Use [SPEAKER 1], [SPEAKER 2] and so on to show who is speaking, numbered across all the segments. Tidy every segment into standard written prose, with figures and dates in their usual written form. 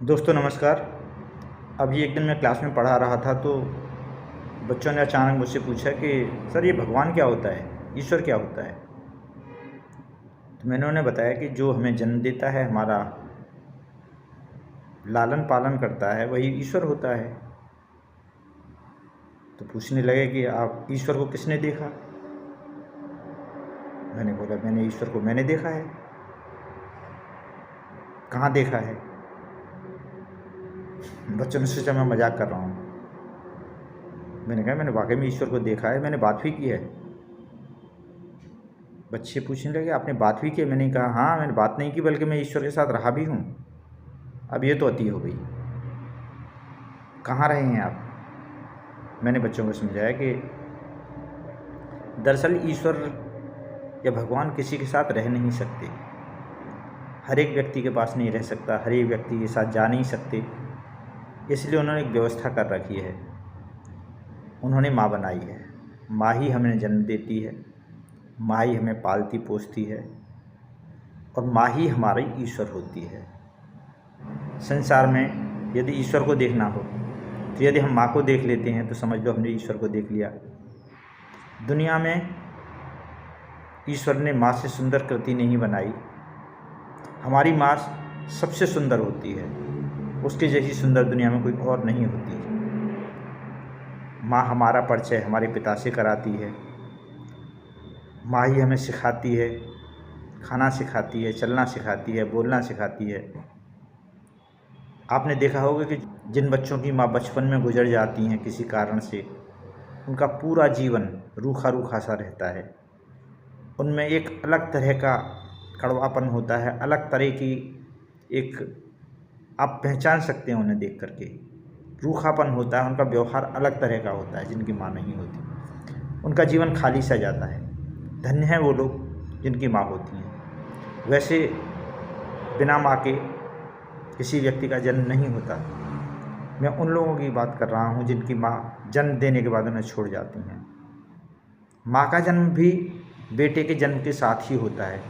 [SPEAKER 1] दोस्तों नमस्कार। अभी एक दिन मैं क्लास में पढ़ा रहा था तो बच्चों ने अचानक मुझसे पूछा कि सर ये भगवान क्या होता है, ईश्वर क्या होता है। तो मैंने उन्हें बताया कि जो हमें जन्म देता है, हमारा लालन पालन करता है, वही ईश्वर होता है। तो पूछने लगे कि आप ईश्वर को किसने देखा। मैंने बोला मैंने ईश्वर को मैंने देखा है। कहाँ देखा है। बच्चों ने सोचा मैं मजाक कर रहा हूँ। मैंने कहा मैंने वाकई में ईश्वर को देखा है, मैंने बात भी की है। बच्चे पूछने लगे आपने बात भी की। मैंने कहा हाँ, मैंने बात नहीं की बल्कि मैं ईश्वर के साथ रहा भी हूँ। अब ये तो अति हो गई। कहाँ रहे हैं आप। मैंने बच्चों को समझाया कि दरअसल ईश्वर या भगवान किसी के साथ रह नहीं सकते। हर एक व्यक्ति के पास नहीं रह सकता, हर एक व्यक्ति के साथ जा नहीं सकते। इसलिए उन्होंने एक व्यवस्था कर रखी है। उन्होंने माँ बनाई है। माँ ही हमें जन्म देती है, माँ ही हमें पालती पोसती है और माँ ही हमारी ईश्वर होती है। संसार में यदि ईश्वर को देखना हो तो यदि हम माँ को देख लेते हैं तो समझ लो हमने ईश्वर को देख लिया। दुनिया में ईश्वर ने माँ से सुंदर कृति नहीं बनाई। हमारी माँ सबसे सुंदर होती है, उसके जैसी सुंदर दुनिया में कोई और नहीं होती। माँ हमारा परिचय हमारे पिता से कराती है। माँ ही हमें सिखाती है, खाना सिखाती है, चलना सिखाती है, बोलना सिखाती है। आपने देखा होगा कि जिन बच्चों की माँ बचपन में गुजर जाती हैं किसी कारण से, उनका पूरा जीवन रूखा रूखा सा रहता है। उनमें एक अलग तरह का कड़वापन होता है, अलग तरह की एक आप पहचान सकते हैं उन्हें देख करके। रूखापन होता है, उनका व्यवहार अलग तरह का होता है जिनकी माँ नहीं होती। उनका जीवन खाली सा जाता है। धन्य हैं वो लोग जिनकी माँ होती हैं। वैसे बिना माँ के किसी व्यक्ति का जन्म नहीं होता। मैं उन लोगों की बात कर रहा हूँ जिनकी माँ जन्म देने के बाद उन्हें छोड़ जाती हैं। माँ का जन्म भी बेटे के जन्म के साथ ही होता है।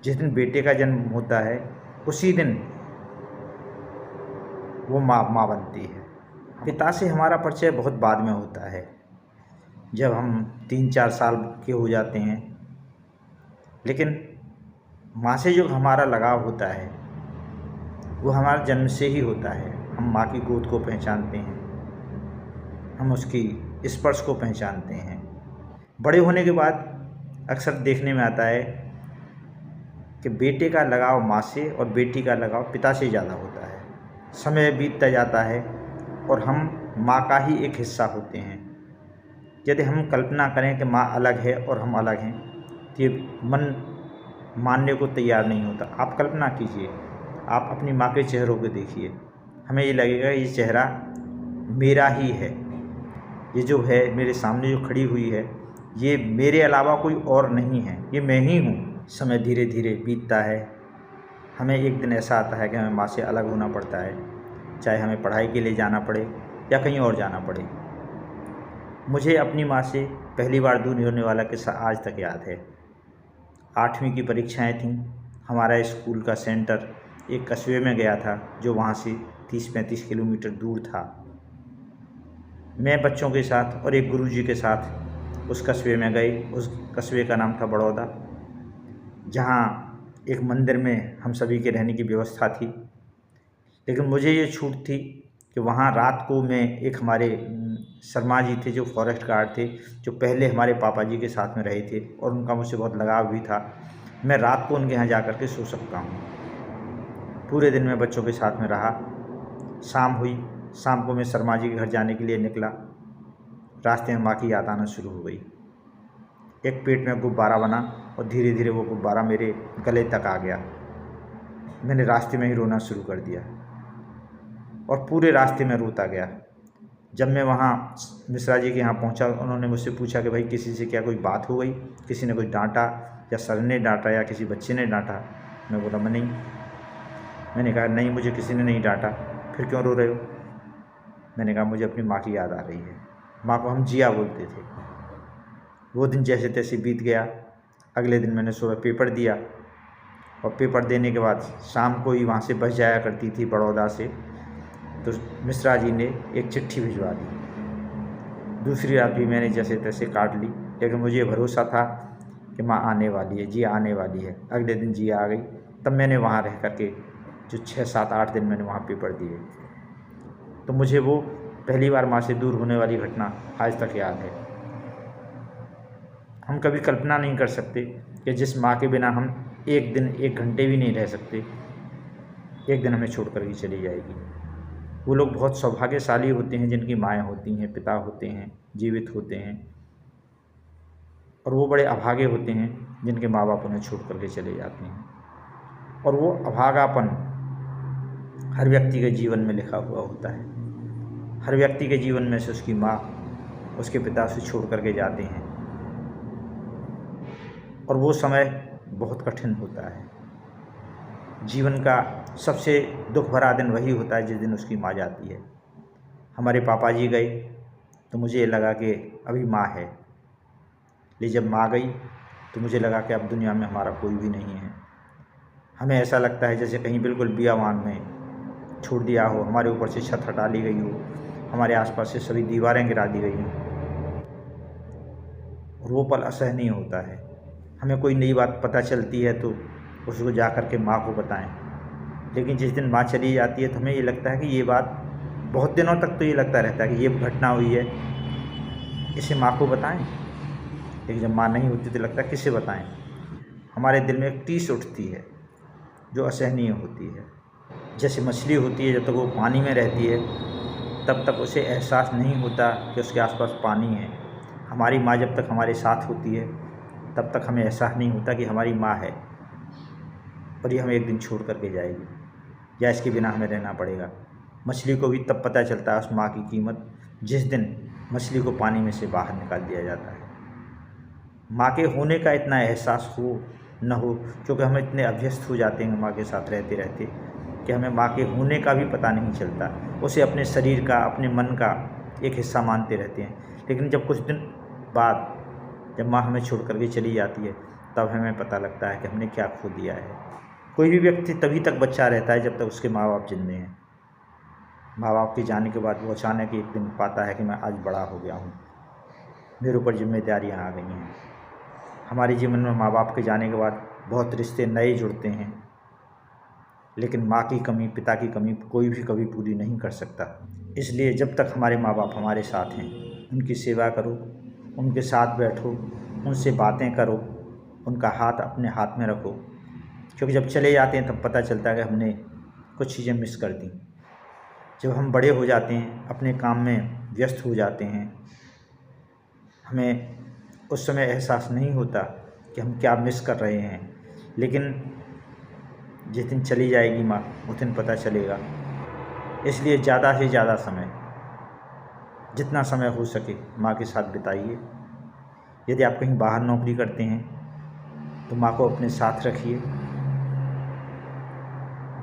[SPEAKER 1] जिस दिन बेटे का जन्म होता है उसी दिन वो माँ बनती है। पिता से हमारा परिचय बहुत बाद में होता है, जब हम 3-4 साल के हो जाते हैं। लेकिन माँ से जो हमारा लगाव होता है वो हमारे जन्म से ही होता है। हम माँ की गोद को पहचानते हैं, हम उसकी स्पर्श को पहचानते हैं। बड़े होने के बाद अक्सर देखने में आता है कि बेटे का लगाव माँ से और बेटी का लगाव पिता से ज़्यादा होता है। समय बीतता जाता है और हम माँ का ही एक हिस्सा होते हैं। यदि हम कल्पना करें कि माँ अलग है और हम अलग हैं तो ये मन मानने को तैयार नहीं होता। आप कल्पना कीजिए, आप अपनी माँ के चेहरों को देखिए, हमें ये लगेगा ये चेहरा मेरा ही है। ये जो है मेरे सामने जो खड़ी हुई है ये मेरे अलावा कोई और नहीं है, ये मैं ही हूँ। समय धीरे धीरे बीतता है। हमें एक दिन ऐसा आता है कि हमें माँ से अलग होना पड़ता है, चाहे हमें पढ़ाई के लिए जाना पड़े या कहीं और जाना पड़े। मुझे अपनी माँ से पहली बार दूर होने वाला किस्सा आज तक याद है। 8वीं की परीक्षाएं थीं। हमारा स्कूल का सेंटर एक कस्बे में गया था जो वहाँ से 30-35 किलोमीटर दूर था। मैं बच्चों के साथ और एक गुरुजी के साथ उस कस्बे में गए। उस कस्बे का नाम था बड़ौदा, जहाँ एक मंदिर में हम सभी के रहने की व्यवस्था थी। लेकिन मुझे ये छूट थी कि वहाँ रात को मैं एक हमारे शर्मा जी थे जो फॉरेस्ट गार्ड थे, जो पहले हमारे पापा जी के साथ में रहे थे और उनका मुझसे बहुत लगाव भी था। मैं रात को उनके यहाँ जा कर के सो सकता हूँ। पूरे दिन मैं बच्चों के साथ में रहा। शाम हुई, शाम को मैं शर्मा जी के घर जाने के लिए निकला। रास्ते में माँ की याद आना शुरू हो गई। एक पेट में गुब्बारा बना और धीरे धीरे वो गुब्बारा मेरे गले तक आ गया। मैंने रास्ते में ही रोना शुरू कर दिया और पूरे रास्ते में रोता गया। जब मैं वहाँ मिश्रा जी के यहाँ पहुँचा, उन्होंने मुझसे पूछा कि भाई किसी से क्या कोई बात हो गई, किसी ने कुछ डांटा या सर ने डांटा या किसी बच्चे ने डांटा। मैं बोला मैं नहीं। मैंने कहा नहीं, मुझे किसी ने नहीं डांटा। फिर क्यों रो रहे हो। मैंने कहा मुझे अपनी माँ की याद आ रही है। माँ को हम जिया बोलते थे। वो दिन जैसे तैसे बीत गया। अगले दिन मैंने सुबह पेपर दिया और पेपर देने के बाद शाम को ही वहाँ से बस जाया करती थी बड़ौदा से, तो मिश्रा जी ने एक चिट्ठी भिजवा दी। दूसरी रात भी मैंने जैसे तैसे काट ली, लेकिन मुझे भरोसा था कि माँ आने वाली है, जिया आने वाली है। अगले दिन जिया आ गई। तब मैंने वहाँ रह कर के जो 6, 7, 8 दिन मैंने वहाँ पेपर दिए, तो मुझे वो पहली बार माँ से दूर होने वाली घटना आज तक याद है। हम कभी कल्पना नहीं कर सकते कि जिस माँ के बिना हम एक दिन, 1 घंटे भी नहीं रह सकते, एक दिन हमें छोड़ कर ही चली जाएगी। वो लोग बहुत सौभाग्यशाली होते हैं जिनकी माएँ होती हैं, पिता होते हैं, जीवित होते हैं, और वो बड़े अभागे होते हैं जिनके माँ बाप उन्हें छोड़ कर के चले जाते हैं। और वो अभागापन हर व्यक्ति के जीवन में लिखा हुआ होता है। हर व्यक्ति के जीवन में से उसकी माँ, उसके पिता उसे छोड़ कर के जाते हैं, और वो समय बहुत कठिन होता है। जीवन का सबसे दुख भरा दिन वही होता है जिस दिन उसकी माँ जाती है। हमारे पापा जी गए तो मुझे लगा कि अभी माँ है, लेकिन जब माँ गई तो मुझे लगा कि अब दुनिया में हमारा कोई भी नहीं है। हमें ऐसा लगता है जैसे कहीं बिल्कुल बियावान में छोड़ दिया हो, हमारे ऊपर से छत हटा ली गई हो, हमारे आसपास से सभी दीवारें गिरा दी गई हों, और वो पल असहनीय होता है। हमें कोई नई बात पता चलती है तो उसको जा कर के माँ को बताएं, लेकिन जिस दिन माँ चली जाती है तो हमें ये लगता है कि ये बात, बहुत दिनों तक तो ये लगता रहता है कि ये घटना हुई है, इसे माँ को बताएं। लेकिन जब माँ नहीं होती तो लगता है किसे बताएं। हमारे दिल में एक टीस उठती है जो असहनीय होती है। जैसे मछली होती है, जब तक वो पानी में रहती है तब तक उसे एहसास नहीं होता कि उसके आसपास पानी है। हमारी माँ जब तक हमारे साथ होती है तब तक हमें एहसास नहीं होता कि हमारी माँ है और ये हमें एक दिन छोड़ कर के जाएगी या इसके बिना हमें रहना पड़ेगा। मछली को भी तब पता चलता है उस माँ की कीमत जिस दिन मछली को पानी में से बाहर निकाल दिया जाता है। माँ के होने का इतना एहसास हो न हो, क्योंकि हम इतने अभ्यस्त हो जाते हैं माँ के साथ रहते रहते कि हमें माँ के होने का भी पता नहीं चलता। उसे अपने शरीर का, अपने मन का एक हिस्सा मानते रहते हैं। लेकिन जब कुछ दिन बाद जब माँ हमें छोड़ कर के चली जाती है तब हमें पता लगता है कि हमने क्या खो दिया है। कोई भी व्यक्ति तभी तक बच्चा रहता है जब तक उसके माँ बाप जिंदे हैं। माँ बाप के जाने के बाद वो अचानक एक दिन पाता है कि मैं आज बड़ा हो गया हूँ, मेरे ऊपर जिम्मेदारियाँ आ गई हैं। हमारे जीवन में माँ बाप के जाने के बाद बहुत रिश्ते नए जुड़ते हैं, लेकिन माँ की कमी, पिता की कमी कोई भी कभी पूरी नहीं कर सकता। इसलिए जब तक हमारे माँ बाप हमारे साथ हैं उनकी सेवा करो, उनके साथ बैठो, उनसे बातें करो, उनका हाथ अपने हाथ में रखो, क्योंकि जब चले जाते हैं तब पता चलता है कि हमने कुछ चीज़ें मिस कर दी। जब हम बड़े हो जाते हैं, अपने काम में व्यस्त हो जाते हैं, हमें उस समय एहसास नहीं होता कि हम क्या मिस कर रहे हैं। लेकिन जिस दिन चली जाएगी माँ उस दिन पता चलेगा। इसलिए ज़्यादा से ज़्यादा समय, जितना समय हो सके माँ के साथ बिताइए। यदि आप कहीं बाहर नौकरी करते हैं तो माँ को अपने साथ रखिए,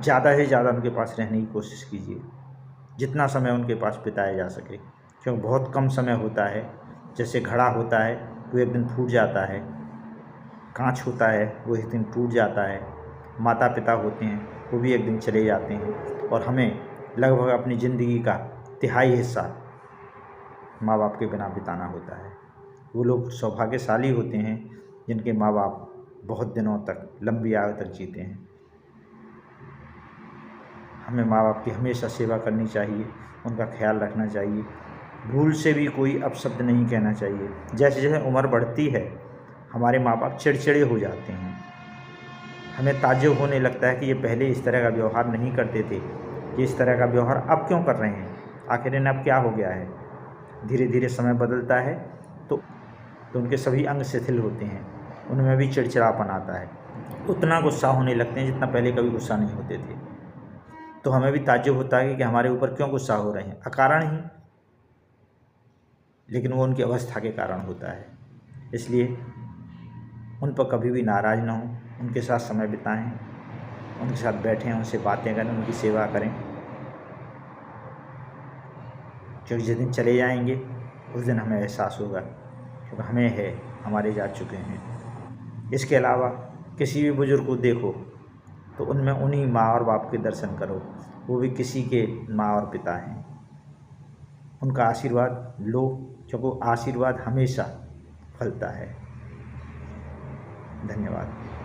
[SPEAKER 1] ज़्यादा से ज़्यादा उनके पास रहने की कोशिश कीजिए, जितना समय उनके पास बिताया जा सके, क्योंकि बहुत कम समय होता है। जैसे घड़ा होता है वो एक दिन फूट जाता है, कांच होता है वो एक दिन टूट जाता है, माता पिता होते हैं वो भी एक दिन चले जाते हैं, और हमें लगभग अपनी ज़िंदगी का तिहाई हिस्सा माँ बाप के बिना बिताना होता है। वो लोग सौभाग्यशाली होते हैं जिनके माँ बाप बहुत दिनों तक, लंबी आयु तक जीते हैं। हमें माँ बाप की हमेशा सेवा करनी चाहिए, उनका ख्याल रखना चाहिए, भूल से भी कोई अपशब्द नहीं कहना चाहिए। जैसे जैसे उम्र बढ़ती है हमारे माँ बाप चिड़चिड़े हो जाते हैं। हमें ताज्जुब होने लगता है कि ये पहले इस तरह का व्यवहार नहीं करते थे, ये इस तरह का व्यवहार अब क्यों कर रहे हैं, आखिर इन्हें अब क्या हो गया है। धीरे धीरे समय बदलता है तो उनके सभी अंग शिथिल होते हैं, उनमें भी चिड़चिड़ापन आता है, उतना गुस्सा होने लगते हैं जितना पहले कभी गुस्सा नहीं होते थे। तो हमें भी ताज्जुब होता है कि हमारे ऊपर क्यों गुस्सा हो रहे हैं, अकारण ही, लेकिन वो उनकी अवस्था के कारण होता है। इसलिए उन पर कभी भी नाराज़ ना हो, उनके साथ समय बिताएं, उनके साथ बैठें, उनसे बातें करें, उनकी सेवा करें, क्योंकि जिस दिन चले जाएंगे उस दिन हमें एहसास होगा, क्योंकि हमें है, हमारे जा चुके हैं। इसके अलावा किसी भी बुज़ुर्ग को देखो तो उनमें उन्हीं माँ और बाप के दर्शन करो, वो भी किसी के माँ और पिता हैं। उनका आशीर्वाद लो, क्योंकि आशीर्वाद हमेशा फलता है। धन्यवाद।